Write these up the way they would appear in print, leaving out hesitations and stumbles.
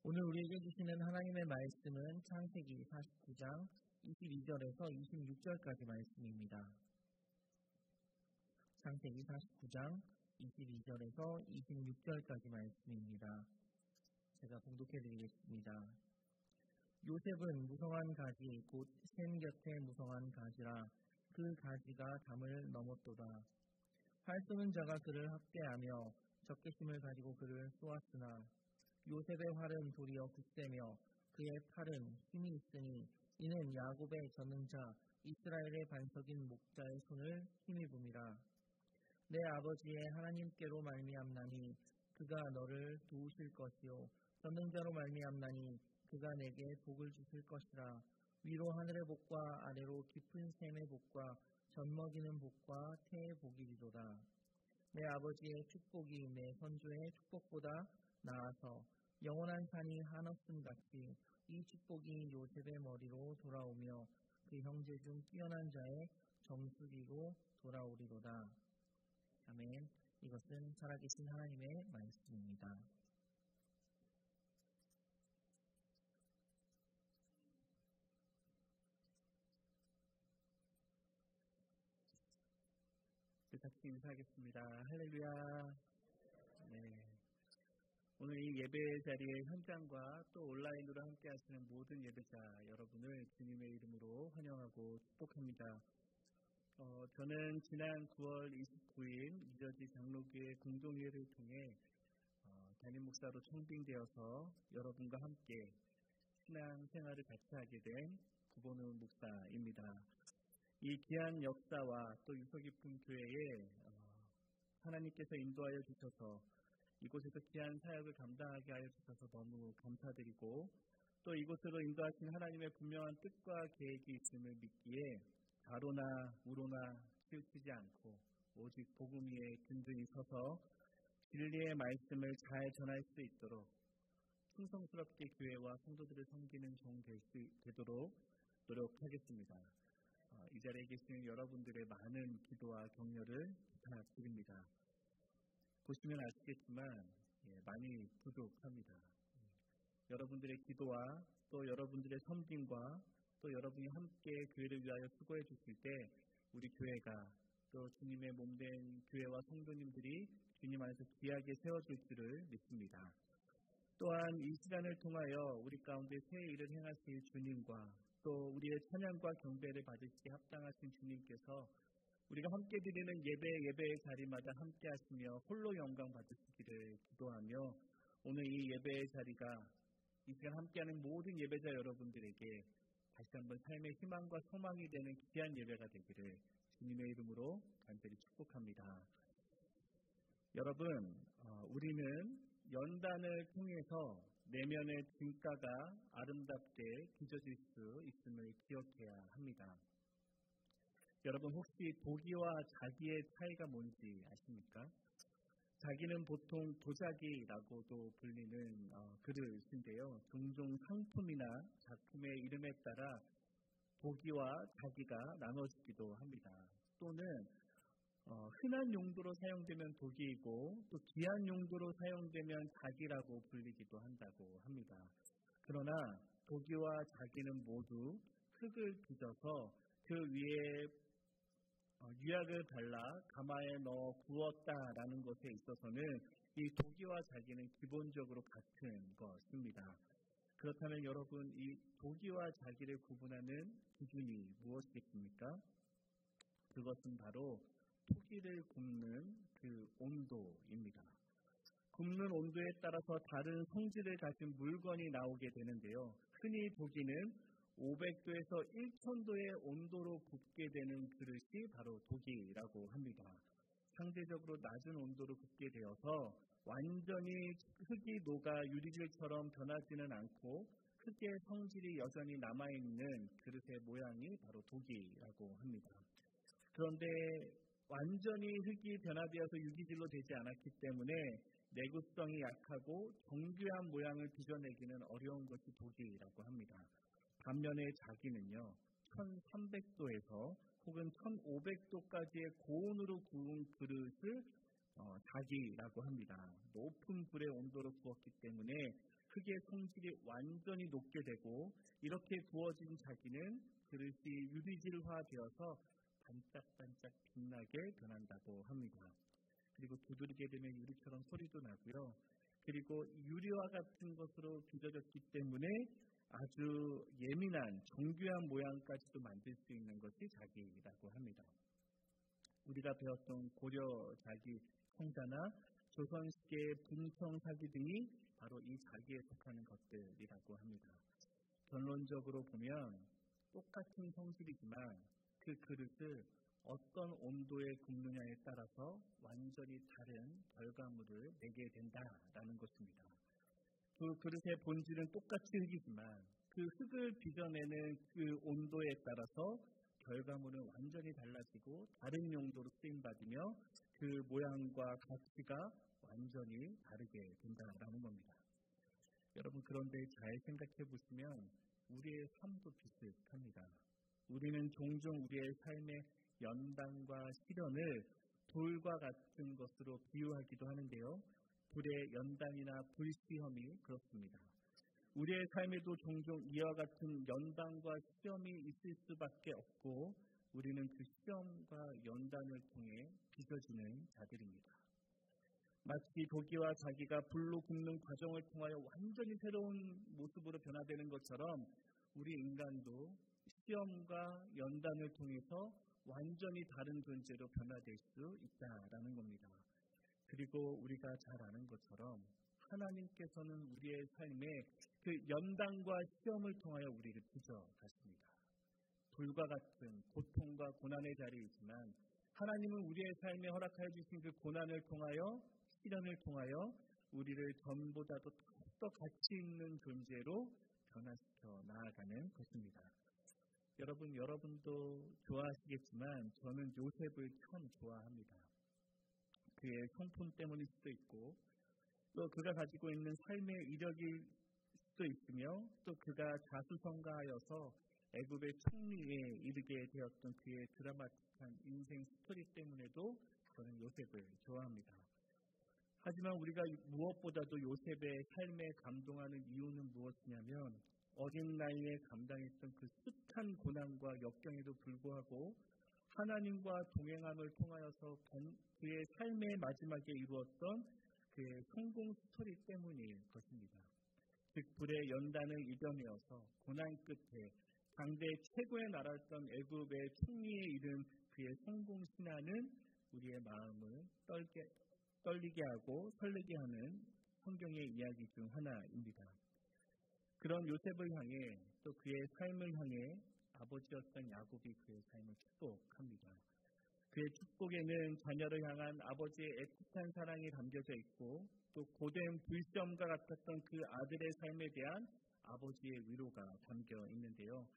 오늘 우리에게 주시는 하나님의 말씀은 창세기 49장 22절에서 26절까지 말씀입니다. 창세기 49장 22절에서 26절까지 말씀입니다. 제가 봉독해드리겠습니다. 요셉은 무성한 가지 곧 샘 곁에 무성한 가지라 그 가지가 담을 넘었도다. 활 쏘는 자가 그를 학대하며 적개심을 가지고 그를 쏘았으나 요셉의 활은 도리어 굳세며 그의 팔은 힘이 있으니 이는 야곱의 전능자 이스라엘의 반석인 목자의 손을 힘입음이라. 내 아버지의 하나님께로 말미암나니 그가 너를 도우실 것이요 전능자로 말미암나니 그가 내게 복을 주실 것이라. 위로 하늘의 복과 아래로 깊은 샘의 복과 젖먹이는 복과 태의 복이리로다. 내 아버지의 축복이 내 선조의 축복보다 나아서 영원한 산이 한없음 같이 이 축복이 요셉의 머리로 돌아오며 그 형제 중 뛰어난 자의 정수리로 돌아오리로다. 아멘. 이것은 살아계신 하나님의 말씀입니다. 같이 인사하겠습니다. 할렐루야. 네. 오늘 이 예배 자리의 현장과 또 온라인으로 함께 하시는 모든 예배자 여러분을 주님의 이름으로 환영하고 축복합니다. 저는 지난 9월 29일 이저지 장로교회 공동회를 통해 담임 목사로 청빙되어서 여러분과 함께 신앙 생활을 같이 하게 된 구본우 목사입니다. 이 귀한 역사와 또 유서 깊은 교회에 하나님께서 인도하여 주셔서 이곳에서 귀한 사역을 감당하게 하여 주셔서 너무 감사드리고 또 이곳으로 인도하신 하나님의 분명한 뜻과 계획이 있음을 믿기에 가로나 우로나 치우치지 않고 오직 복음 위에 든든히 서서 진리의 말씀을 잘 전할 수 있도록 충성스럽게 교회와 성도들을 섬기는 종 되도록 노력하겠습니다. 이 자리에 계시는 여러분들의 많은 기도와 격려를 부탁드립니다. 보시면 아시겠지만 많이 부족합니다. 여러분들의 기도와 또 여러분들의 섬김과 또 여러분이 함께 교회를 위하여 수고해 주실 때 우리 교회가 또 주님의 몸된 교회와 성도님들이 주님 안에서 귀하게 세워질 줄을 믿습니다. 또한 이 시간을 통하여 우리 가운데 새 일을 행하실 주님과 또 우리의 찬양과 경배를 받으시기에 합당하신 주님께서 우리가 함께 드리는 예배의 자리마다 함께 하시며 홀로 영광 받으시기를 기도하며 오늘 이 예배의 자리가 이 시간 함께하는 모든 예배자 여러분들에게 다시 한번 삶의 희망과 소망이 되는 귀한 예배가 되기를 주님의 이름으로 간절히 축복합니다. 여러분, 우리는 연단을 통해서 내면의 진가가 아름답게 빚어질 수 있음을 기억해야 합니다. 여러분 혹시 도기와 자기의 차이가 뭔지 아십니까? 자기는 보통 도자기라고도 불리는 그릇인데요. 종종 상품이나 작품의 이름에 따라 도기와 자기가 나눠지기도 합니다. 또는 흔한 용도로 사용되면 도기이고 또 귀한 용도로 사용되면 자기라고 불리기도 한다고 합니다. 그러나 도기와 자기는 모두 흙을 빚어서 그 위에 유약을 발라 가마에 넣어 구웠다라는 것에 있어서는 이 도기와 자기는 기본적으로 같은 것입니다. 그렇다면 여러분 이 도기와 자기를 구분하는 기준이 무엇이겠습니까? 그것은 바로 토기를 굽는 그 온도입니다. 굽는 온도에 따라서 다른 성질을 가진 물건이 나오게 되는데요. 흔히 도기는 500도에서 1000도의 온도로 굽게 되는 그릇이 바로 도기라고 합니다. 상대적으로 낮은 온도로 굽게 되어서 완전히 흙이 녹아 유리질처럼 변하지는 않고 흙의 성질이 여전히 남아있는 그릇의 모양이 바로 도기라고 합니다. 그런데 완전히 흙이 변화되어서 유기질로 되지 않았기 때문에 내구성이 약하고 정교한 모양을 빚어내기는 어려운 것이 도기라고 합니다. 반면에 자기는요, 1300도에서 혹은 1500도까지의 고온으로 구운 그릇을 자기라고 합니다. 높은 불의 온도로 구웠기 때문에 흙의 성질이 완전히 녹게 되고 이렇게 구워진 자기는 그릇이 유리질화 되어서 반짝반짝 빛나게 변한다고 합니다. 그리고 두드리게 되면 유리처럼 소리도 나고요. 그리고 유리와 같은 것으로 빚어졌기 때문에 아주 예민한 정교한 모양까지도 만들 수 있는 것이 자기라고 합니다. 우리가 배웠던 고려 자기 성자나 조선시대의 분청사기 등이 바로 이 자기에 속하는 것들이라고 합니다. 결론적으로 보면 똑같은 성질이지만 그 그릇을 어떤 온도에 굽느냐에 따라서 완전히 다른 결과물을 내게 된다라는 것입니다. 그 그릇의 본질은 똑같이 흙이지만 그 흙을 빚어내는 그 온도에 따라서 결과물은 완전히 달라지고 다른 용도로 쓰임받으며 그 모양과 가치가 완전히 다르게 된다라는 겁니다. 여러분, 그런데 잘 생각해 보시면 우리의 삶도 비슷합니다. 우리는 종종 우리의 삶의 연단과 시련을 돌과 같은 것으로 비유하기도 하는데요. 불의 연단이나 불시험이 그렇습니다. 우리의 삶에도 종종 이와 같은 연단과 시험이 있을 수밖에 없고 우리는 그 시험과 연단을 통해 빚어지는 자들입니다. 마치 도끼와 자기가 불로 굽는 과정을 통하여 완전히 새로운 모습으로 변화되는 것처럼 우리 인간도 시험과 연단을 통해서 완전히 다른 존재로 변화될 수 있다라는 겁니다. 그리고 우리가 잘 아는 것처럼 하나님께서는 우리의 삶에 그 연단과 시험을 통하여 우리를 빚어가십니다. 불과 같은 고통과 고난의 자리이지만 하나님은 우리의 삶에 허락하여 주신 그 고난을 통하여 시련을 통하여 우리를 전보다도 더 가치 있는 존재로 변화시켜 나아가는 것입니다. 여러분도 좋아하시겠지만 저는 요셉을 참 좋아합니다. 그의 성품 때문일 수도 있고 또 그가 가지고 있는 삶의 이력일 수도 있으며 또 그가 자수성가하여서 애굽의 총리에 이르게 되었던 그의 드라마틱한 인생 스토리 때문에도 저는 요셉을 좋아합니다. 하지만 우리가 무엇보다도 요셉의 삶에 감동하는 이유는 무엇이냐면 어린 나이에 감당했던 그 숱한 고난과 역경에도 불구하고 하나님과 동행함을 통하여서 그의 삶의 마지막에 이루었던 그의 성공 스토리 때문일 것입니다. 즉 불의 연단을 이겨내어서 고난 끝에 당대 최고의 나라였던 애굽의 총리에 이른 그의 성공 신화는 우리의 마음을 떨리게 하고 설레게 하는 성경의 이야기 중 하나입니다. 그런 요셉을 향해 또 그의 삶을 향해 아버지였던 야곱이 그의 삶을 축복합니다. 그의 축복에는 자녀를 향한 아버지의 애틋한 사랑이 담겨져 있고 또 고된 불시험과 같았던 그 아들의 삶에 대한 아버지의 위로가 담겨 있는데요.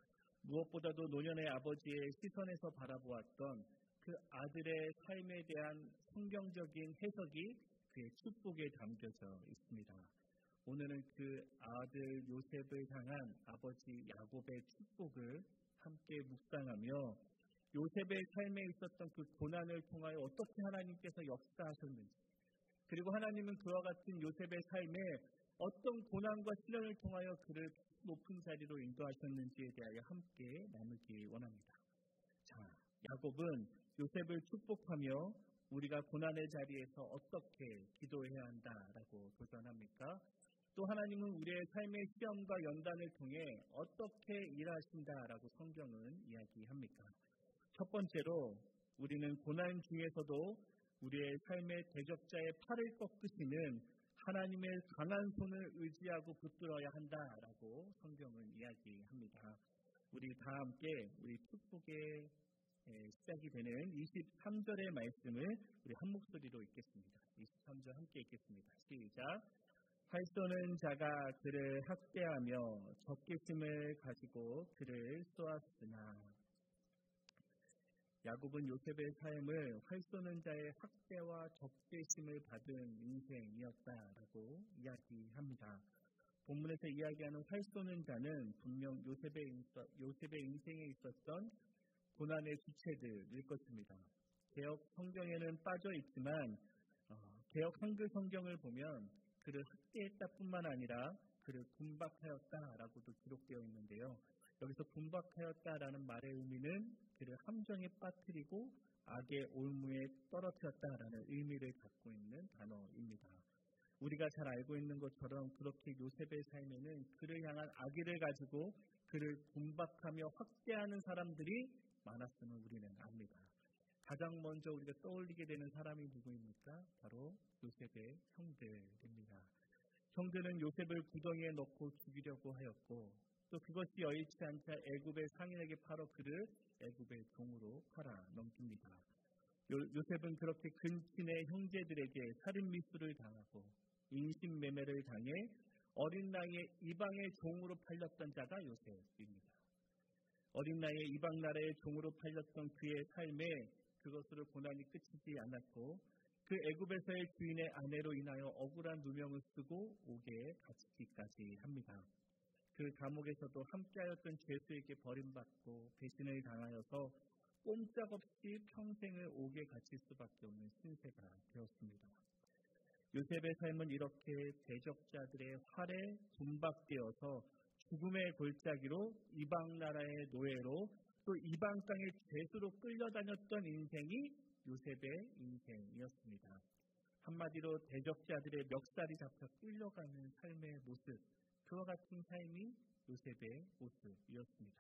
무엇보다도 노년의 아버지의 시선에서 바라보았던 그 아들의 삶에 대한 성경적인 해석이 그의 축복에 담겨져 있습니다. 오늘은 그 아들 요셉을 향한 아버지 야곱의 축복을 함께 묵상하며 요셉의 삶에 있었던 그 고난을 통하여 어떻게 하나님께서 역사하셨는지 그리고 하나님은 그와 같은 요셉의 삶에 어떤 고난과 시련을 통하여 그를 높은 자리로 인도하셨는지에 대하여 함께 나누기 원합니다. 자, 야곱은 요셉을 축복하며 우리가 고난의 자리에서 어떻게 기도해야 한다라고 도전합니까? 또 하나님은 우리의 삶의 시험과 연단을 통해 어떻게 일하신다라고 성경은 이야기합니까? 첫 번째로 우리는 고난 중에서도 우리의 삶의 대적자의 팔을 꺾으시는 하나님의 강한 손을 의지하고 붙들어야 한다라고 성경은 이야기합니다. 우리 다 함께 우리 축복의 시작이 되는 23절의 말씀을 우리 한 목소리로 읽겠습니다. 23절 함께 읽겠습니다. 시작. 활 쏘는 자가 그를 학대하며 적개심을 가지고 그를 쏘았으나. 야곱은 요셉의 삶을 활 쏘는 자의 학대와 적개심을 받은 인생이었다라고 이야기합니다. 본문에서 이야기하는 활 쏘는 자는 분명 요셉의 인생에 있었던 고난의 주체들일 것입니다. 개역 성경에는 빠져 있지만 개역 한글 성경을 보면 그를 학대했다 뿐만 아니라 그를 분박하였다라고도 기록되어 있는데요. 여기서 분박하였다라는 말의 의미는 그를 함정에 빠뜨리고 악의 올무에 떨어뜨렸다라는 의미를 갖고 있는 단어입니다. 우리가 잘 알고 있는 것처럼 그렇게 요셉의 삶에는 그를 향한 악의를 가지고 그를 분박하며 확대하는 사람들이 많았음을 우리는 압니다. 가장 먼저 우리가 떠올리게 되는 사람이 누구입니까? 바로 요셉의 형들입니다. 형들은 요셉을 구덩이에 넣고 죽이려고 하였고 또 그것이 여의치 않자 애굽의 상인에게 팔아 그를 애굽의 종으로 팔아 넘깁니다. 요셉은 그렇게 근친의 형제들에게 살인 미수를 당하고 인신매매를 당해 어린 나이에 이방의 종으로 팔렸던 자가 요셉입니다. 어린 나이에 이방 나라의 종으로 팔렸던 그의 삶에 그것으로 고난이 끝이지 않았고 그 애굽에서의 주인의 아내로 인하여 억울한 누명을 쓰고 옥에 갇히기까지 합니다. 그 감옥에서도 함께하였던 죄수에게 버림받고 배신을 당하여서 꼼짝없이 평생을 옥에 갇힐 수밖에 없는 신세가 되었습니다. 요셉의 삶은 이렇게 대적자들의 활에 분박되어서 죽음의 골짜기로 이방 나라의 노예로 또 이방 땅의 죄수로 끌려다녔던 인생이 요셉의 인생이었습니다. 한마디로 대적자들의 멱살이 잡혀 끌려가는 삶의 모습, 그와 같은 삶이 요셉의 모습이었습니다.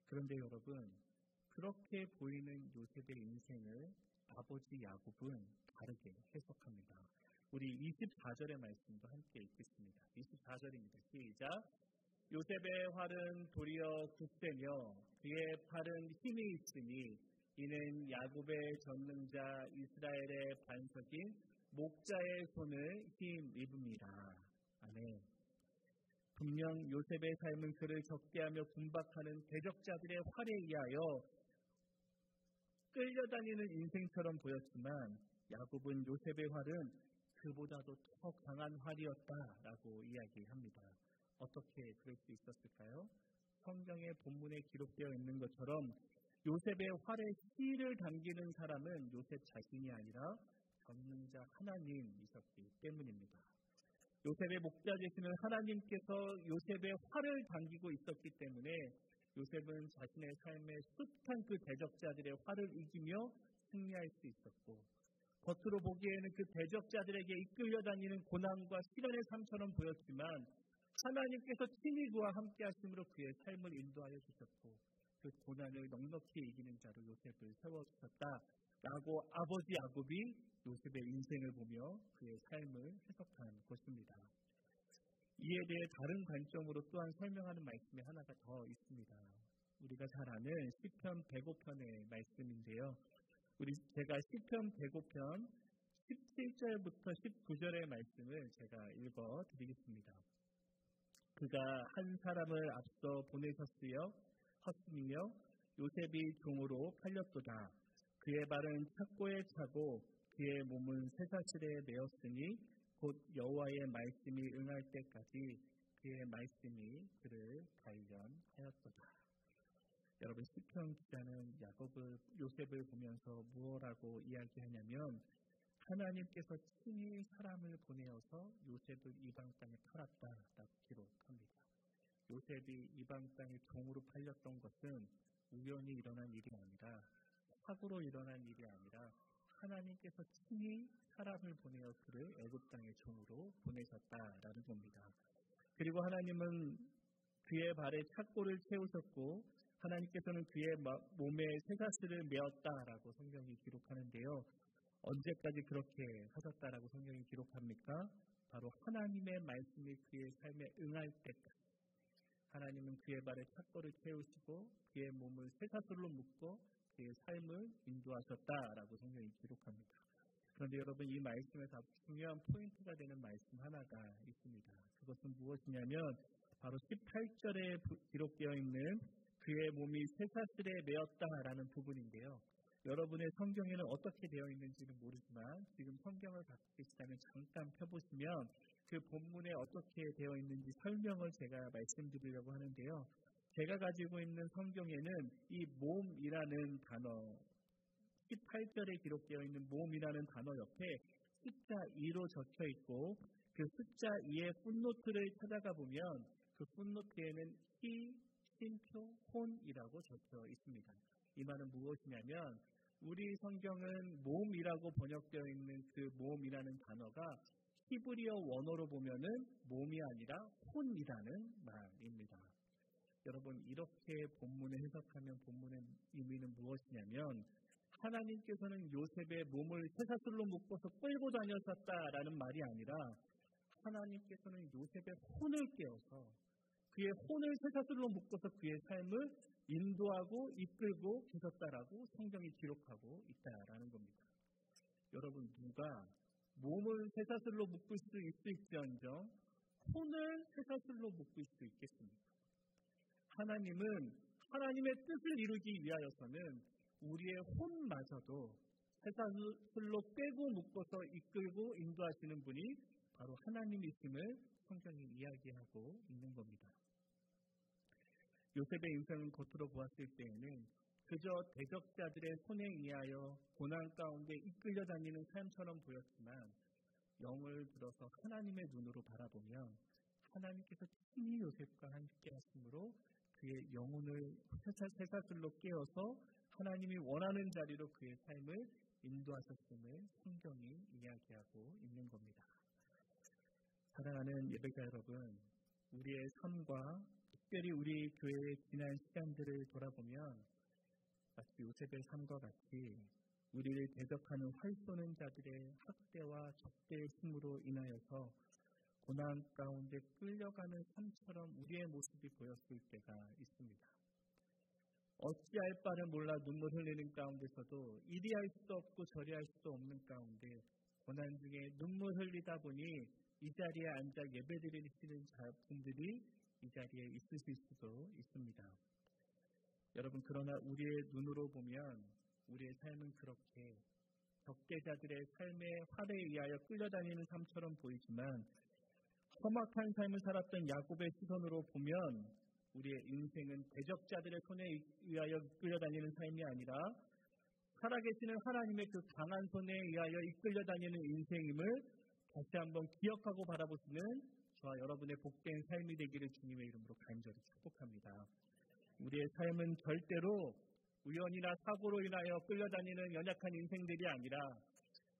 그런데 여러분, 그렇게 보이는 요셉의 인생을 아버지 야곱은 다르게 해석합니다. 우리 24절의 말씀도 함께 읽겠습니다. 24절입니다. 시작. 요셉의 활은 도리어 굳세며 그의 팔은 힘이 있으니 이는 야곱의 전능자 이스라엘의 반석인 목자의 손을 힘입습니다. 아멘. 분명 요셉의 삶은 그를 적대하며 분박하는 대적자들의 활에 의하여 끌려다니는 인생처럼 보였지만 야곱은 요셉의 활은 그보다도 더 강한 활이었다라고 이야기합니다. 어떻게 그럴 수 있었을까요? 성경의 본문에 기록되어 있는 것처럼 요셉의 활에 씨를 당기는 사람은 요셉 자신이 아니라 전능자 하나님이셨기 때문입니다. 요셉의 목자 되시는 하나님께서 요셉의 활을 당기고 있었기 때문에 요셉은 자신의 삶의 숱한 그 대적자들의 활을 이기며 승리할 수 있었고 겉으로 보기에는 그 대적자들에게 이끌려 다니는 고난과 시련의 삶처럼 보였지만 하나님께서 친히 그와 함께 하심으로 그의 삶을 인도하여 주셨고 그 고난을 넉넉히 이기는 자로 요셉을 세워주셨다라고 아버지 야곱이 요셉의 인생을 보며 그의 삶을 해석한 것입니다. 이에 대해 다른 관점으로 또한 설명하는 말씀이 하나가 더 있습니다. 우리가 잘 아는 시편 105편의 말씀인데요. 제가 시편 105편 17절부터 19절의 말씀을 제가 읽어드리겠습니다. 그가 한 사람을 앞서 보내셨으며 요셉이 종으로 팔렸도다. 그의 발은 착고에 차고 그의 몸은 쇠사슬에 매었으니 곧 여호와의 말씀이 응할 때까지 그의 말씀이 그를 단련하였도다. 여러분, 시편 기자는 요셉을 보면서 무엇라고 이야기하냐면 하나님께서 친히 사람을 보내어서 요셉을 이방 땅에 팔았다라고 기록합니다. 요셉이 이방 땅에 종으로 팔렸던 것은 우연히 일어난 일이 아니라 사고로 일어난 일이 아니라 하나님께서 친히 사람을 보내어 그를 애굽 땅의 종으로 보내셨다라는 겁니다. 그리고 하나님은 그의 발에 착고를 채우셨고 하나님께서는 그의 몸에 쇠사슬을 메었다라고 성경이 기록하는데요. 언제까지 그렇게 하셨다라고 성경이 기록합니까? 바로 하나님의 말씀이 그의 삶에 응할 때까지 하나님은 그의 발에 착고를 채우시고 그의 몸을 쇠사슬로 묶고 그의 삶을 인도하셨다라고 성경이 기록합니다. 그런데 여러분, 이 말씀에서 중요한 포인트가 되는 말씀 하나가 있습니다. 그것은 무엇이냐면 바로 18절에 기록되어 있는 그의 몸이 쇠사슬에 매었다라는 부분인데요. 여러분의 성경에는 어떻게 되어 있는지는 모르지만 지금 성경을 갖고 계시다면 잠깐 펴보시면 그 본문에 어떻게 되어 있는지 설명을 제가 말씀드리려고 하는데요. 제가 가지고 있는 성경에는 이 몸이라는 단어, 18절에 기록되어 있는 몸이라는 단어 옆에 숫자 2로 적혀 있고 그 숫자 2의 풋노트를 찾아가 보면 그 풋노트에는 희, 쉼표, 혼이라고 적혀 있습니다. 이 말은 무엇이냐면 우리 성경은 몸이라고 번역되어 있는 그 몸이라는 단어가 히브리어 원어로 보면은 몸이 아니라 혼이라는 말입니다. 여러분, 이렇게 본문을 해석하면 본문의 의미는 무엇이냐면 하나님께서는 요셉의 몸을 쇠사슬로 묶어서 끌고 다녔었다라는 말이 아니라 하나님께서는 요셉의 혼을 깨워서 그의 혼을 쇠사슬로 묶어서 그의 삶을 인도하고 이끌고 계셨다라고 성경이 기록하고 있다라는 겁니다. 여러분, 누가 몸을 쇠사슬로 묶을 수 있을지언정 혼을 쇠사슬로 묶을 수 있겠습니까? 하나님은 하나님의 뜻을 이루기 위하여서는 우리의 혼마저도 쇠사슬로 꿰고 묶어서 이끌고 인도하시는 분이 바로 하나님이심을 성경이 이야기하고 있는 겁니다. 요셉의 인생은 겉으로 보았을 때에는 그저 대적자들의 손에 의하여 고난 가운데 이끌려 다니는 삶처럼 보였지만 영을 들어서 하나님의 눈으로 바라보면 하나님께서 친히 요셉과 함께 하심으로 그의 영혼을 쇠사슬로 깨어서 하나님이 원하는 자리로 그의 삶을 인도하셨음을 성경이 이야기하고 있는 겁니다. 사랑하는 예배자 여러분, 우리의 삶과 특별히 우리 교회의 지난 시간들을 돌아보면 마치 요셉의 삶과 같이 우리를 대적하는 활 쏘는 자들의 학대와 적대의 힘으로 인하여서 고난 가운데 끌려가는 삶처럼 우리의 모습이 보였을 때가 있습니다. 어찌할 바를 몰라 눈물 흘리는 가운데서도 이리 할 수도 없고 저리 할 수도 없는 가운데 고난 중에 눈물 흘리다 보니 이 자리에 앉아 예배드리시는 분들이 이 자리에 있으실 수도 있습니다. 여러분, 그러나 우리의 눈으로 보면 우리의 삶은 그렇게 적대자들의 삶의 활에 의하여 끌려다니는 삶처럼 보이지만 험악한 삶을 살았던 야곱의 시선으로 보면 우리의 인생은 대적자들의 손에 의하여 끌려다니는 삶이 아니라 살아계시는 하나님의 그 강한 손에 의하여 이끌려다니는 인생임을 다시 한번 기억하고 바라보시는 저와 여러분의 복된 삶이 되기를 주님의 이름으로 간절히 축복합니다. 우리의 삶은 절대로 우연이나 사고로 인하여 끌려다니는 연약한 인생들이 아니라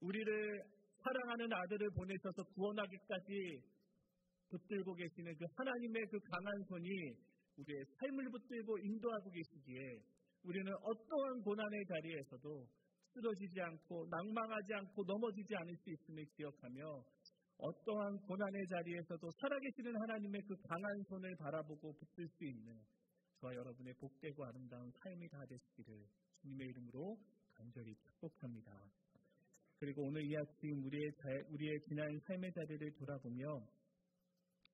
우리를 사랑하는 아들을 보내셔서 구원하기까지 붙들고 계시는 그 하나님의 그 강한 손이 우리의 삶을 붙들고 인도하고 계시기에 우리는 어떠한 고난의 자리에서도 쓰러지지 않고 낭망하지 않고 넘어지지 않을 수 있음을 기억하며 어떠한 고난의 자리에서도 살아계시는 하나님의 그 강한 손을 바라보고 붙들 수 있는 저와 여러분의 복되고 아름다운 삶이 다 되시기를 주님의 이름으로 간절히 축복합니다. 그리고 오늘 이 아침 우리의 지난 삶의 자리를 돌아보며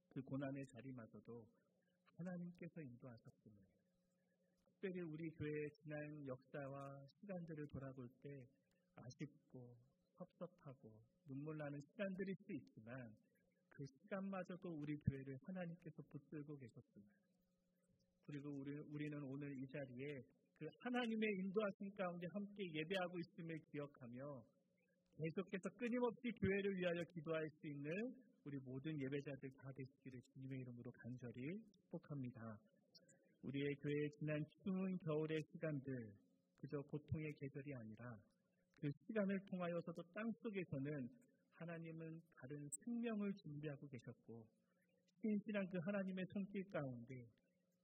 그 고난의 자리마저도 하나님께서 인도하셨음을, 특별히 우리 교회의 지난 역사와 시간들을 돌아볼 때 아쉽고 섭섭하고 눈물 나는 시간들일 수 있지만 그 시간마저도 우리 교회를 하나님께서 붙들고 계셨습니다. 그리고 우리는 오늘 이 자리에 그 하나님의 인도하심 가운데 함께 예배하고 있음을 기억하며 계속해서 끊임없이 교회를 위하여 기도할 수 있는 우리 모든 예배자들 다 되시기를 주님의 이름으로 간절히 축복합니다. 우리의 교회의 지난 추운 겨울의 시간들, 그저 고통의 계절이 아니라 그 시간을 통하여서도 땅속에서는 하나님은 다른 생명을 준비하고 계셨고 신실한 그 하나님의 손길 가운데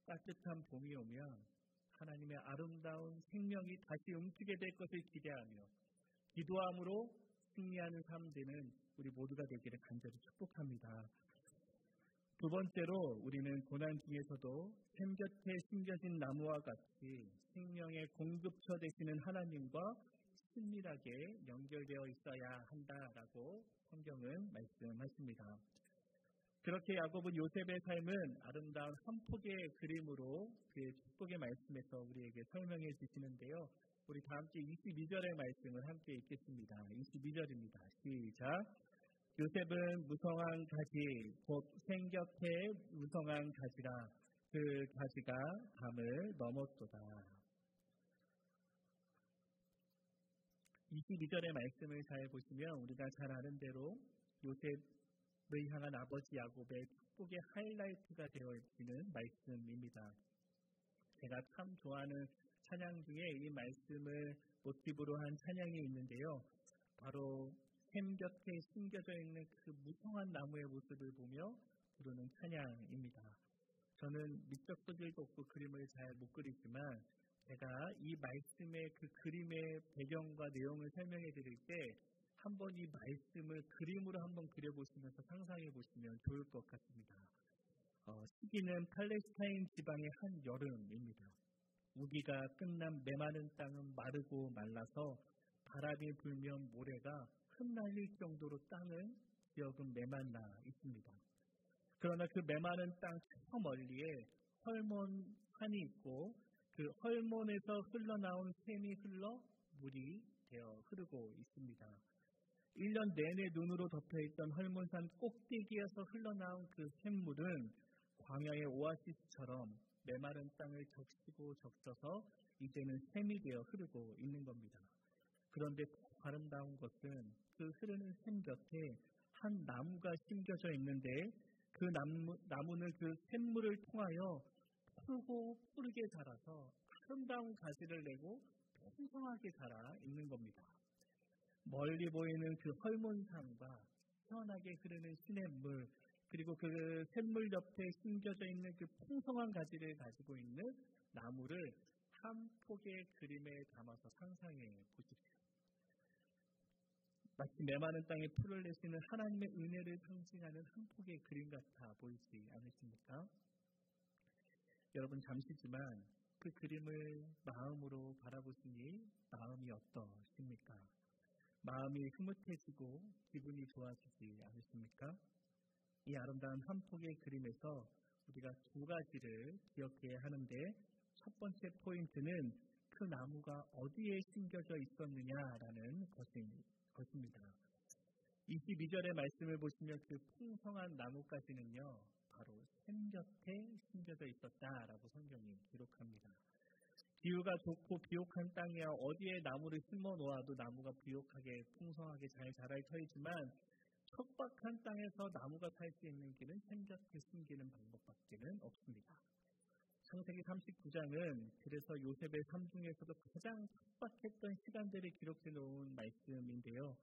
따뜻한 봄이 오면 하나님의 아름다운 생명이 다시 움트게 될 것을 기대하며 기도함으로 승리하는 삶 되는 우리 모두가 되기를 간절히 축복합니다. 두 번째로 우리는 고난 중에서도 샘 곁에 심겨진 나무와 같이 생명의 공급처 되시는 하나님과 친밀하게 연결되어 있어야 한다라고 성경은 말씀하십니다. 그렇게 야곱은 요셉의 삶은 아름다운 한 폭의 그림으로 그의 축복의 말씀에서 우리에게 설명해 주시는데요. 우리 다 함께 22절의 말씀을 함께 읽겠습니다. 22절입니다. 시작. 요셉은 무성한 가지, 곧 샘 곁에 무성한 가지라. 그 가지가 담을 넘었도다. 22절의 말씀을 잘 보시면 우리가 잘 아는 대로 요셉 향한 아버지 야곱의 축복의 하이라이트가 되어지는 말씀입니다. 제가 참 좋아하는 찬양 중에 이 말씀을 모티브로 한 찬양이 있는데요. 바로 샘 곁에 심겨져 있는 그 무성한 나무의 모습을 보며 부르는 찬양입니다. 저는 미적 소질도 없고 그림을 잘 못 그리지만 제가 이 말씀의 그 그림의 배경과 내용을 설명해 드릴 때 한번 이 말씀을 그림으로 한번 그려보시면서 상상해 보시면 좋을 것 같습니다. 시기는 팔레스타인 지방의 한 여름입니다. 우기가 끝난 메마른 땅은 마르고 말라서 바람이 불면 모래가 흩날릴 정도로 땅은 지역은 메말라 있습니다. 그러나 그 메마른 땅 저 멀리에 헐몬 산이 있고 그 헐몬에서 흘러나온 샘이 흘러 물이 되어 흐르고 있습니다. 1년 내내 눈으로 덮여있던 헐몬산 꼭대기에서 흘러나온 그 샘물은 광야의 오아시스처럼 메마른 땅을 적시고 적셔서 이제는 샘이 되어 흐르고 있는 겁니다. 그런데 아름다운 것은 그 흐르는 샘 곁에 한 나무가 심겨져 있는데 그 나무는 그 샘물을 통하여 푸르고 푸르게 자라서 아름다운 가지를 내고 풍성하게 자라 있는 겁니다. 멀리 보이는 그 헐몬산과 시원하게 흐르는 시냇물 그리고 그 샘물 옆에 심겨져 있는 그 풍성한 가지를 가지고 있는 나무를 한 폭의 그림에 담아서 상상해 보십시오. 마치 메마른 땅에 풀을 내시는 하나님의 은혜를 상징하는 한 폭의 그림 같아 보이지 않으십니까? 여러분 잠시지만 그 그림을 마음으로 바라보시니 마음이 어떠십니까? 마음이 흐뭇해지고 기분이 좋아지지 않으십니까? 이 아름다운 한 폭의 그림에서 우리가 두 가지를 기억해야 하는데 첫 번째 포인트는 그 나무가 어디에 심겨져 있었느냐라는 것입니다. 22절의 말씀을 보시면 그 풍성한 나무까지는요. 바로 샘 곁에 심겨져 있었다라고 성경이 기록합니다. 기후가 좋고 비옥한 땅이야 어디에 나무를 심어 놓아도 나무가 비옥하게 풍성하게 잘 자랄 터이지만 척박한 땅에서 나무가 살 수 있는 길은 샘 곁에 심기는 방법밖에는 없습니다. 창세기 39장은 그래서 요셉의 삶 중에서도 가장 척박했던 시간들을 기록해 놓은 말씀인데요.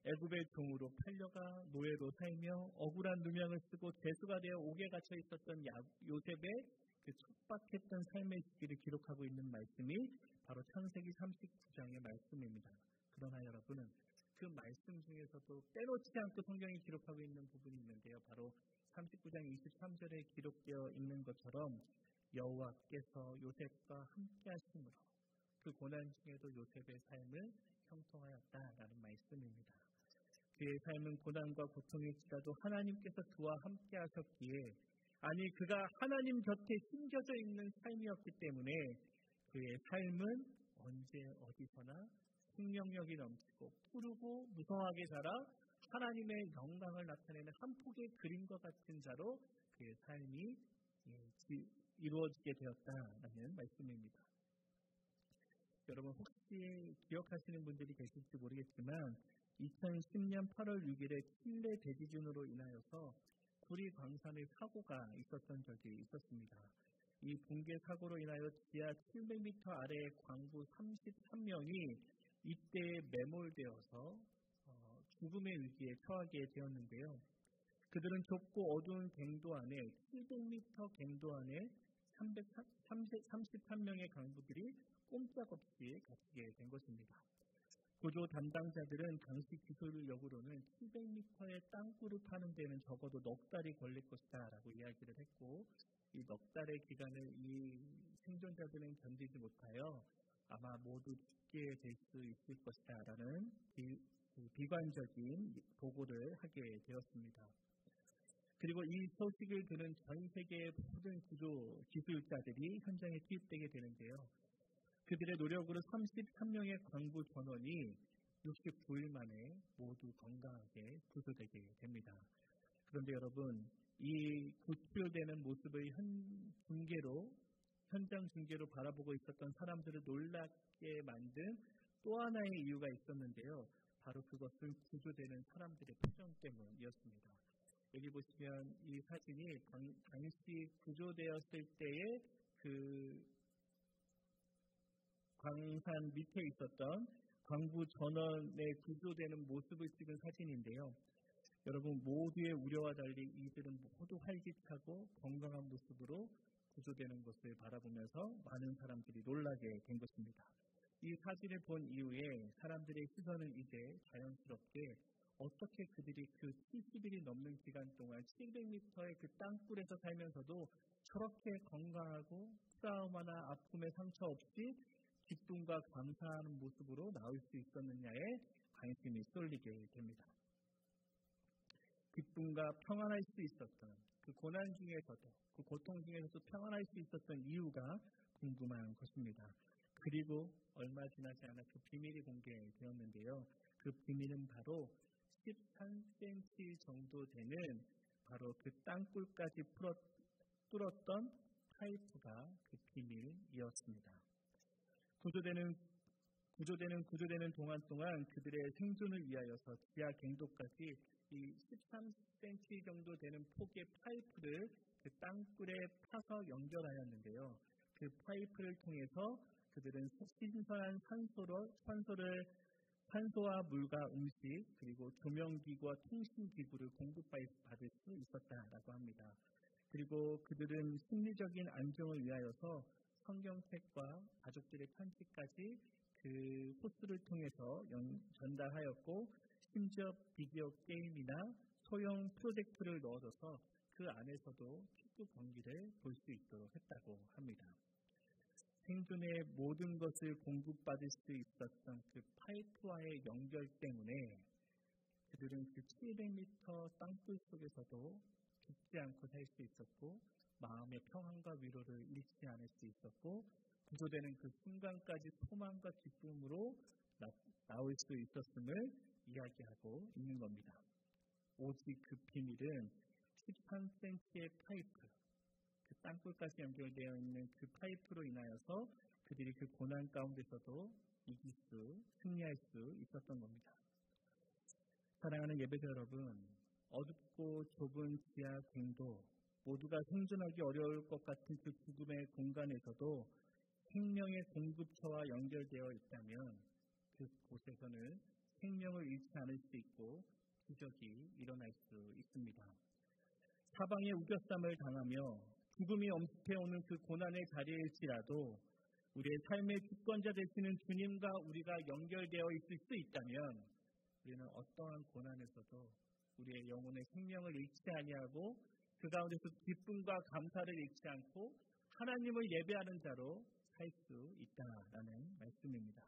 애굽의 종으로 팔려가 노예로 살며 억울한 누명을 쓰고 죄수가 되어 옥에 갇혀 있었던 요셉의 그 척박했던 삶의 시기를 기록하고 있는 말씀이 바로 창세기 39장의 말씀입니다. 그러나 여러분은 그 말씀 중에서도 빼놓지 않고 성경이 기록하고 있는 부분이 있는데요. 바로 39장 23절에 기록되어 있는 것처럼 여호와께서 요셉과 함께 하심으로 그 고난 중에도 요셉의 삶을 형통하였다라는 말씀입니다. 그의 삶은 고난과 고통일지라도 하나님께서 그와 함께 하셨기에 아니 그가 하나님 곁에 심겨져 있는 삶이었기 때문에 그의 삶은 언제 어디서나 생명력이 넘치고 푸르고 무성하게 자라 하나님의 영광을 나타내는 한 폭의 그림과 같은 자로 그의 삶이 이루어지게 되었다라는 말씀입니다. 여러분 혹시 기억하시는 분들이 계실지 모르겠지만 2010년 8월 6일에 칠레 대지진으로 인하여서 구리 광산의 사고가 있었던 적이 있었습니다. 이 붕괴 사고로 인하여 지하 700m 아래의 광부 33명이 이때에 매몰되어서 죽음의 위기에 처하게 되었는데요. 그들은 좁고 어두운 갱도 안에 700m 갱도 안에 333명의 강부들이 꼼짝없이 갇히게 된 것입니다. 구조 담당자들은 당시 기술력으로는 700m의 땅굴을 파는 데는 적어도 넉 달이 걸릴 것이다 라고 이야기를 했고 이 넉 달의 기간을 이 생존자들은 견디지 못하여 아마 모두 죽게 될 수 있을 것이다 라는 비관적인 보고를 하게 되었습니다. 그리고 이 소식을 들은 전 세계의 모든 구조 기술자들이 현장에 투입되게 되는데요. 그들의 노력으로 33명의 광부 전원이 69일 만에 모두 건강하게 구조되게 됩니다. 그런데 여러분, 이 구출되는 모습을 현장 중계로 바라보고 있었던 사람들을 놀랍게 만든 또 하나의 이유가 있었는데요. 바로 그것은 구조되는 사람들의 표정 때문이었습니다. 여기 보시면 이 사진이 당시 구조되었을 때의 그 광산 밑에 있었던 광부 전원에 구조되는 모습을 찍은 사진인데요. 여러분 모두의 우려와 달리 이들은 모두 활기차고 건강한 모습으로 구조되는 것을 바라보면서 많은 사람들이 놀라게 된 것입니다. 이 사진을 본 이후에 사람들의 시선은 이제 자연스럽게 어떻게 그들이 그 70일이 넘는 기간 동안 700m의 그 땅굴에서 살면서도 저렇게 건강하고 싸움 하나 아픔의 상처 없이 기쁨과 감사하는 모습으로 나올 수 있었느냐에 관심이 쏠리게 됩니다. 기쁨과 평안할 수 있었던 그 고난 중에서도 그 고통 중에서도 평안할 수 있었던 이유가 궁금한 것입니다. 그리고 얼마 지나지 않아 그 비밀이 공개되었는데요. 그 비밀은 바로 13cm 정도 되는 바로 그 땅굴까지 뚫었던 파이프가 그 비밀이었습니다. 구조되는 동안 동안 그들의 생존을 위하여서 지하 갱도까지 이 13cm 정도 되는 폭의 파이프를 그 땅굴에 파서 연결하였는데요. 그 파이프를 통해서 그들은 신선한 산소와 물과 음식 그리고 조명기구와 통신기구를 공급받을 수 있었다라고 합니다. 그리고 그들은 심리적인 안정을 위하여서 성경책과 가족들의 편지까지 그 호스를 통해서 전달하였고 심지어 비디오 게임이나 소형 프로젝터를 넣어줘서 그 안에서도 축구 경기를 볼 수 있도록 했다고 합니다. 생존의 모든 것을 공급받을 수 있었던 그 파이프와의 연결 때문에 그들은 그 700m 땅굴 속에서도 죽지 않고 살 수 있었고 마음의 평안과 위로를 잃지 않을 수 있었고 구조되는 그 순간까지 소망과 기쁨으로 나올 수 있었음을 이야기하고 있는 겁니다. 오직 그 비밀은 13cm의 파이프, 그 땅굴까지 연결되어 있는 그 파이프로 인하여서 그들이 그 고난 가운데서도 승리할 수 있었던 겁니다. 사랑하는 예배자 여러분, 어둡고 좁은 지하 갱도, 모두가 생존하기 어려울 것 같은 그 죽음의 공간에서도 생명의 공급처와 연결되어 있다면 그곳에서는 생명을 잃지 않을 수 있고 기적이 일어날 수 있습니다. 사방에 우겨쌈을 당하며 죽음이 엄습해오는 그 고난의 자리일지라도 우리의 삶의 주권자 되시는 주님과 우리가 연결되어 있을 수 있다면 우리는 어떠한 고난에서도 우리의 영혼의 생명을 잃지 아니하고 그 가운데서 기쁨과 감사를 잃지 않고 하나님을 예배하는 자로 살 수 있다라는 말씀입니다.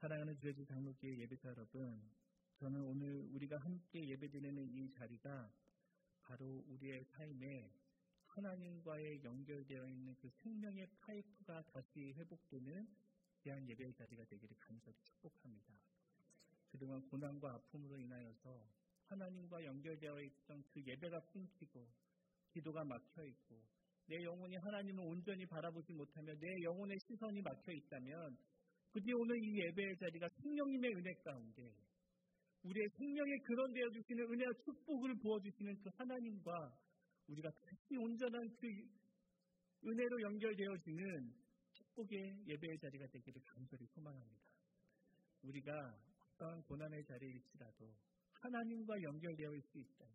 사랑하는 주의 장로교회 예배자 여러분, 저는 오늘 우리가 함께 예배드리는 이 자리가 바로 우리의 삶에 하나님과의 연결되어 있는 그 생명의 파이프가 다시 회복되는 귀한 예배의 자리가 되기를 간절히 축복합니다. 그동안 고난과 아픔으로 인하여서 하나님과 연결되어 있던 그 예배가 끊기고 기도가 막혀있고 내 영혼이 하나님을 온전히 바라보지 못하며 내 영혼의 시선이 막혀있다면 부디 오늘 이 예배의 자리가 성령님의 은혜 가운데 우리의 생명에 근원되어 주시는 은혜와 축복을 부어주시는 그 하나님과 우리가 다시 온전한 그 은혜로 연결되어지는 축복의 예배의 자리가 되기를 간절히 소망합니다. 우리가 어떠한 고난의 자리일지라도 하나님과 연결되어 있을 수 있다면,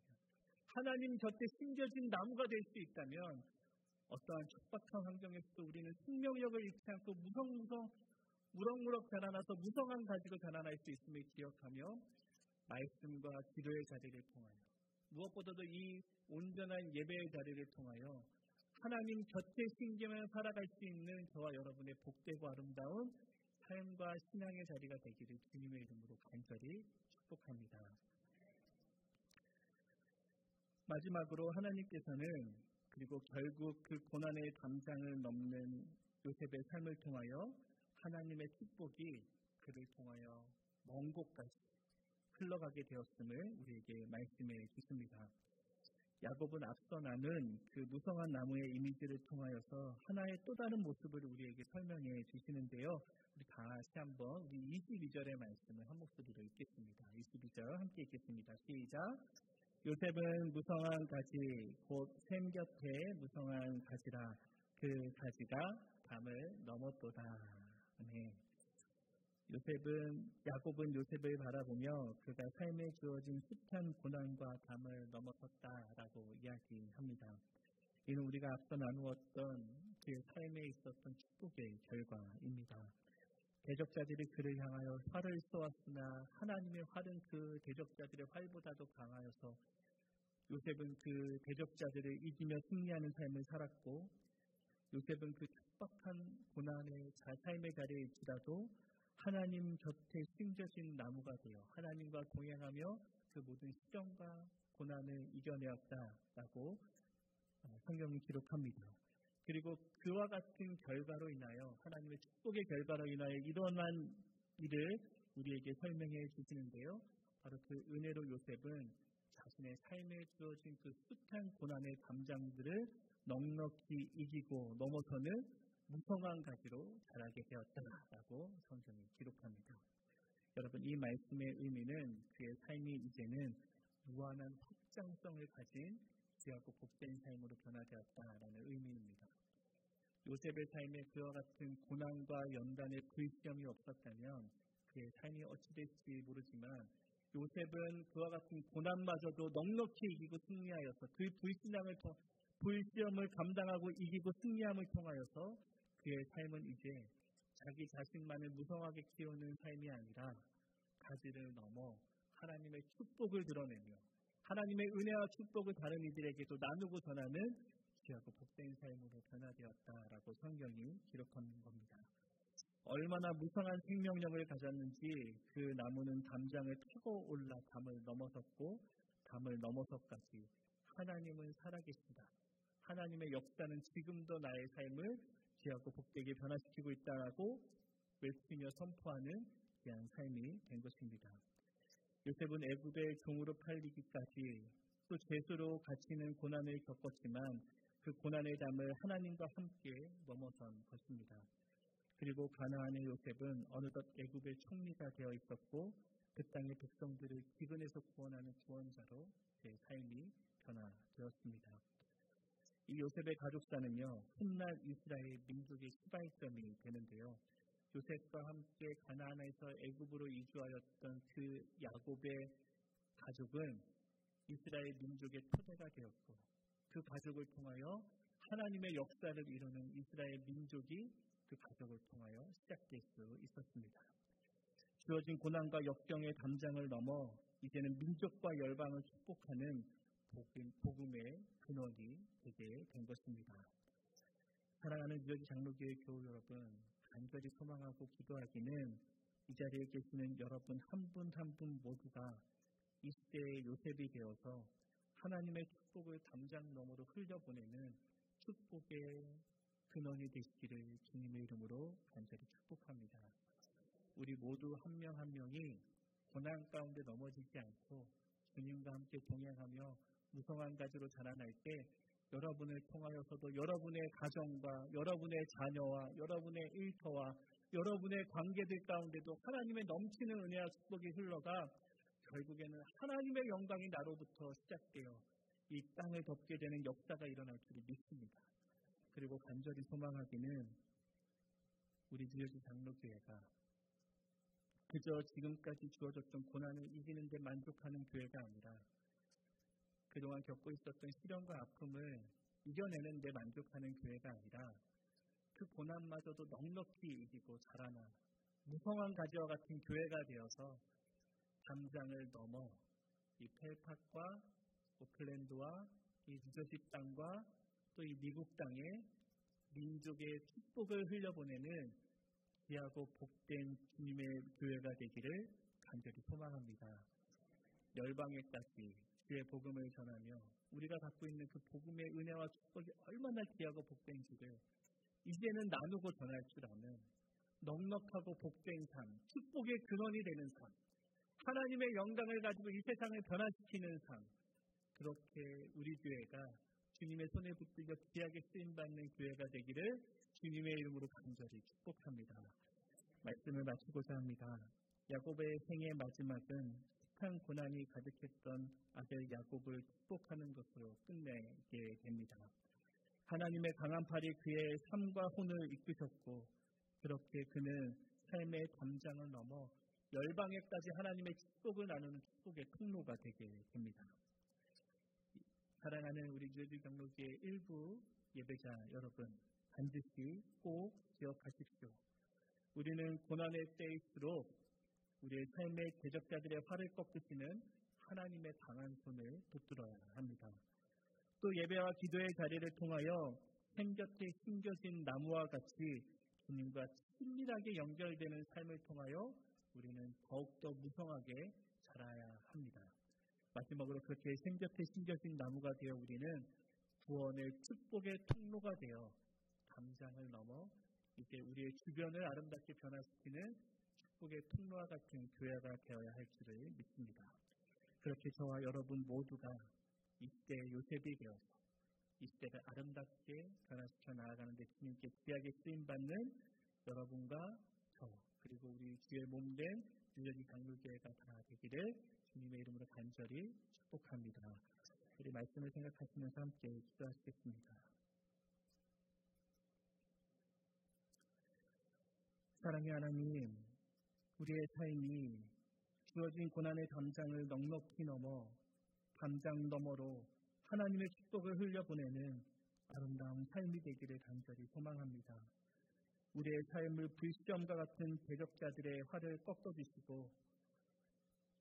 하나님 곁에 심겨진 나무가 될 수 있다면 어떠한 척박한 환경에서도 우리는 생명력을 잃지 않고 무럭무럭 자라나서 무성한 가지로 자라날 수 있음을 기억하며 말씀과 기도의 자리를 통하여 무엇보다도 이 온전한 예배의 자리를 통하여 하나님 곁에 심기며 살아갈 수 있는 저와 여러분의 복되고 아름다운 삶과 신앙의 자리가 되기를 주님의 이름으로 간절히 축복합니다. 마지막으로 하나님께서는 그리고 결국 그 고난의 담장을 넘는 요셉의 삶을 통하여 하나님의 축복이 그를 통하여 먼 곳까지 흘러가게 되었음을 우리에게 말씀해 주십니다. 야곱은 앞서 나눈 그 무성한 나무의 이미지를 통하여서 하나의 또 다른 모습을 우리에게 설명해 주시는데요. 우리 다시 한번 우리 22절의 말씀을 한 목소리로 읽겠습니다. 22절 함께 읽겠습니다. 시작. 요셉은 무성한 가지 곧 샘 곁에 무성한 가지라 그 가지가 담을 넘었도다. 네. 야곱은 요셉을 바라보며 그가 삶에 주어진 숱한 고난과 담을 넘어섰다라고 이야기합니다. 이는 우리가 앞서 나누었던 그의 삶에 있었던 축복의 결과입니다. 대적자들이 그를 향하여 활을 쏘았으나 하나님의 활은 그 대적자들의 활보다도 강하여서 요셉은 그 대적자들을 이기며 승리하는 삶을 살았고, 요셉은 그 척박한 고난의 삶의 자리에 있지라도 하나님 곁에 심겨진 나무가 되어 하나님과 동행하며 그 모든 시련과 고난을 이겨내었다라고 성경이 기록합니다. 그리고 그와 같은 결과로 인하여 하나님의 축복의 결과로 인하여 일어난 일을 우리에게 설명해 주시는데요. 바로 그 은혜로 요셉은 자신의 삶에 주어진 그 숱한 고난의 감장들을 넉넉히 이기고 넘어서는 무성한 가지로 자라게 되었다라고 성경이 기록합니다. 여러분, 이 말씀의 의미는 그의 삶이 이제는 무한한 확장성을 가진 귀하고 복된 삶으로 변화되었다라는 의미입니다. 요셉의 삶에 그와 같은 고난과 연단의 불시험이 없었다면 그의 삶이 어찌 될지 모르지만, 요셉은 그와 같은 고난마저도 넉넉히 이기고 승리하여서 그 불시험을 감당하고 이기고 승리함을 통하여서 그의 삶은 이제 자기 자신만을 무성하게 키우는 삶이 아니라 가지를 넘어 하나님의 축복을 드러내며 하나님의 은혜와 축복을 다른 이들에게도 나누고 전하는 귀하고 복된 삶으로 변화되었다라고 성경이 기록하는 겁니다. 얼마나 무성한 생명력을 가졌는지 그 나무는 담장을 타고 올라 담을 넘어섰고, 담을 넘어서까지 하나님은 살아계신다. 하나님의 역사는 지금도 나의 삶을 귀하고 복되게 변화시키고 있다라고 외치며 선포하는 귀한 삶이 된 것입니다. 요셉은 애굽의 종으로 팔리기까지 또 죄수로 갇히는 고난을 겪었지만 그 고난의 담을 하나님과 함께 넘어선 것입니다. 그리고 가나안의 요셉은 어느덧 애굽의 총리가 되어 있었고, 그 땅의 백성들을 기근에서 구원하는 구원자로 제 삶이 변화되었습니다. 이 요셉의 가족사는요, 훗날 이스라엘 민족의 시발점이 되는데요. 요셉과 함께 가나안에서 애굽으로 이주하였던 그 야곱의 가족은 이스라엘 민족의 토대가 되었고, 그 가족을 통하여 하나님의 역사를 이루는 이스라엘 민족이 그 가족을 통하여 시작될 수 있었습니다. 주어진 고난과 역경의 담장을 넘어 이제는 민족과 열방을 축복하는 복음의 근원이 되게 된 것입니다. 사랑하는 뉴저지 장로교회 교우 여러분, 간절히 소망하고 기도하기는 이 자리에 계시는 여러분 한 분 한 분 모두가 이 시대의 요셉이 되어서 하나님의 축복을 담장 너머로 흘려보내는 축복의 근원이 되시기를 주님의 이름으로 간절히 축복합니다. 우리 모두 한 명 한 명이 고난 가운데 넘어지지 않고 주님과 함께 동행하며 무성한 가지로 자라날 때 여러분을 통하여서도 여러분의 가정과 여러분의 자녀와 여러분의 일터와 여러분의 관계들 가운데도 하나님의 넘치는 은혜와 축복이 흘러가 결국에는 하나님의 영광이 나로부터 시작되어 이 땅을 덮게 되는 역사가 일어날 줄 믿습니다. 그리고 간절히 소망하기는 우리 뉴저지 장로교회가 그저 지금까지 주어졌던 고난을 이기는 데 만족하는 교회가 아니라 그동안 겪고 있었던 시련과 아픔을 이겨내는 데 만족하는 교회가 아니라 그 고난마저도 넉넉히 이기고 자라나 무성한 가지와 같은 교회가 되어서 담장을 넘어 이 펠팍과 오클랜드와 이 뉴저지 땅과 또 이 미국 땅에 민족의 축복을 흘려보내는 귀하고 복된 주님의 교회가 되기를 간절히 소망합니다. 열방에까지 주의 복음을 전하며 우리가 갖고 있는 그 복음의 은혜와 축복이 얼마나 귀하고 복된지를 이제는 나누고 전할 줄 아는 넉넉하고 복된 삶, 축복의 근원이 되는 삶, 하나님의 영광을 가지고 이 세상을 변화시키는 삶, 그렇게 우리 교회가 주님의 손에 붙들려 귀하게 쓰임받는 교회가 되기를 주님의 이름으로 간절히 축복합니다. 말씀을 마치고자 합니다. 야곱의 생의 마지막은 한창 고난이 가득했던 아들 야곱을 축복하는 것으로 끝내게 됩니다. 하나님의 강한 팔이 그의 삶과 혼을 이끄셨고 그렇게 그는 삶의 담장을 넘어 열방에까지 하나님의 축복을 나누는 축복의 통로가 되게 됩니다. 사랑하는 우리 뉴에듀 경로교회 일부 예배자 여러분, 반드시 꼭 기억하십시오. 우리는 고난의 때일수록 우리의 삶의 대적자들의 활을 꺾으시는 하나님의 강한 손을 붙들어야 합니다. 또 예배와 기도의 자리를 통하여 생곁에 심겨진 나무와 같이 주님과 친밀하게 연결되는 삶을 통하여 우리는 더욱더 무성하게 자라야 합니다. 마지막으로 그렇게 생곁에 심겨진 나무가 되어 우리는 구원의 축복의 통로가 되어 담장을 넘어 이제 우리의 주변을 아름답게 변화시키는 축복의 통로와 같은 교회가 되어야 할 줄을 믿습니다. 그렇게 저와 여러분 모두가 이 시대의 요셉이 되어서 이 시대를 아름답게 변화시켜 나아가는 데 주님께 귀하게 쓰임받는 여러분과 저 그리고 우리 주의 몸된 뉴에듀 경로교회가 다 되기를 주님의 이름으로 간절히 축복합니다. 우리 말씀을 생각하시면서 함께 기도하시겠습니다. 사랑의 하나님, 우리의 삶이 주어진 고난의 담장을 넉넉히 넘어 담장 너머로 하나님의 축복을 흘려보내는 아름다운 삶이 되기를 간절히 소망합니다. 우리의 삶을 불시험과 같은 대적자들의 활을 꺾어주시고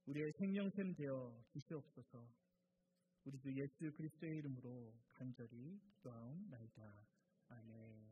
우리의 생명샘 되어 주시옵소서. 우리 주 예수 그리스도의 이름으로 간절히 기도하옵나이다. 아멘.